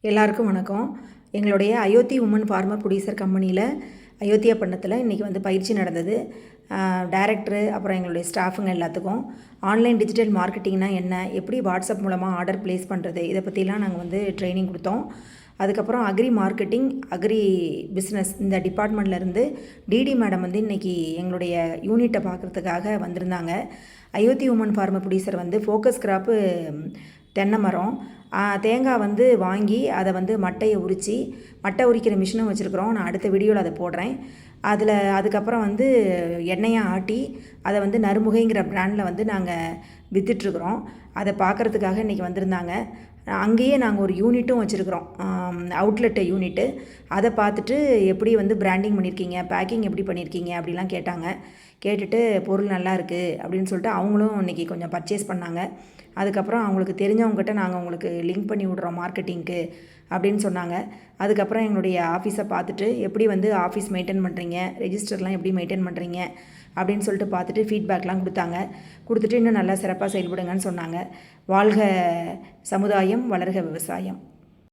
எல்லாருக்கும் வணக்கம். எங்களுடைய அயோத்தி உமன் ஃபார்மர் ப்ரொடியூசர் கம்பெனியில் அயோத்தியாபட்டினத்தில் இன்றைக்கி வந்து பயிற்சி நடந்தது. டைரக்டரு அப்புறம் எங்களுடைய ஸ்டாஃபுங்க எல்லாத்துக்கும் ஆன்லைன் டிஜிட்டல் மார்க்கெட்டிங்னா என்ன, எப்படி வாட்ஸ்அப் மூலமாக ஆர்டர் ப்ளேஸ் பண்ணுறது, இதை பற்றிலாம் நாங்கள் வந்து ட்ரைனிங் கொடுத்தோம். அதுக்கப்புறம் அக்ரி மார்க்கெட்டிங், அக்ரி பிஸ்னஸ் இந்த டிபார்ட்மெண்ட்லேருந்து டிடி மேடம் வந்து இன்றைக்கி எங்களுடைய யூனிட்டை பார்க்குறதுக்காக வந்திருந்தாங்க. அயோத்தி உமன் ஃபார்மர் ப்ரொடியூசர் வந்து ஃபோக்கஸ் கிராப்பு தென்னை மரம், தேங்காய் வந்து வாங்கி அதை வந்து மட்டையை மட்டை உரிக்கிற மிஷினும் வச்சுருக்குறோம். நான் அடுத்த வீடியோவில் அதை போடுறேன். அதுக்கப்புறம் வந்து எண்ணெயாக ஆட்டி அதை வந்து நறுமுகைங்கிற பிராண்டில் வந்து நாங்கள் விற்றுட்ருக்குறோம். அதை பார்க்குறதுக்காக இன்றைக்கி வந்திருந்தாங்க. அங்கேயே நாங்கள் ஒரு யூனிட்டும் வச்சுருக்குறோம், அவுட்லெட்டு யூனிட்டு. அதை பார்த்துட்டு எப்படி வந்து பிராண்டிங் பண்ணியிருக்கீங்க, பேக்கிங் எப்படி பண்ணியிருக்கீங்க அப்படிலாம் கேட்டாங்க. கேட்டுட்டு பொருள் நல்லா இருக்குது அப்படின்னு சொல்லிட்டு அவங்களும் இன்றைக்கி கொஞ்சம் பர்ச்சேஸ் பண்ணாங்க. அதுக்கப்புறம் அவங்களுக்கு தெரிஞ்சவங்ககிட்ட நாங்கள் உங்களுக்கு லிங்க் பண்ணி விட்றோம் மார்க்கெட்டிங்க்கு அப்படின்னு சொன்னாங்க. அதுக்கப்புறம் எங்களுடைய ஆஃபீஸை பார்த்துட்டு எப்படி வந்து ஆஃபீஸ் மெயின்டைன் பண்ணுறீங்க, ரெஜிஸ்டர்லாம் எப்படி மெயின்டைன் பண்ணுறீங்க அப்படின்னு சொல்லிட்டு பார்த்துட்டு ஃபீட்பேக்லாம் கொடுத்துட்டு இன்னும் நல்லா சிறப்பாக செயல்படுங்கன்னு சொன்னாங்க. வாழ்க சமுதாயம், வளர்க விவசாயம்.